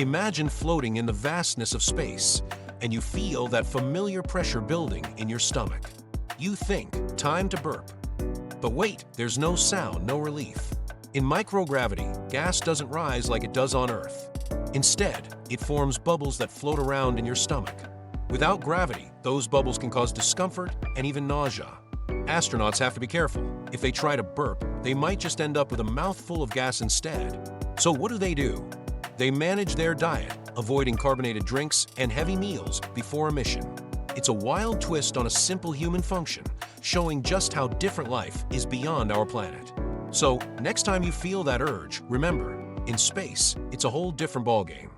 Imagine floating in the vastness of space, and you feel that familiar pressure building in your stomach. You think, time to burp. But wait, there's no sound, no relief. In microgravity, gas doesn't rise like it does on Earth. Instead, it forms bubbles that float around in your stomach. Without gravity, those bubbles can cause discomfort and even nausea. Astronauts have to be careful. If they try to burp, they might just end up with a mouthful of gas instead. So what do? They manage their diet, avoiding carbonated drinks and heavy meals before a mission. It's a wild twist on a simple human function, showing just how different life is beyond our planet. So, next time you feel that urge, remember, in space, it's a whole different ballgame.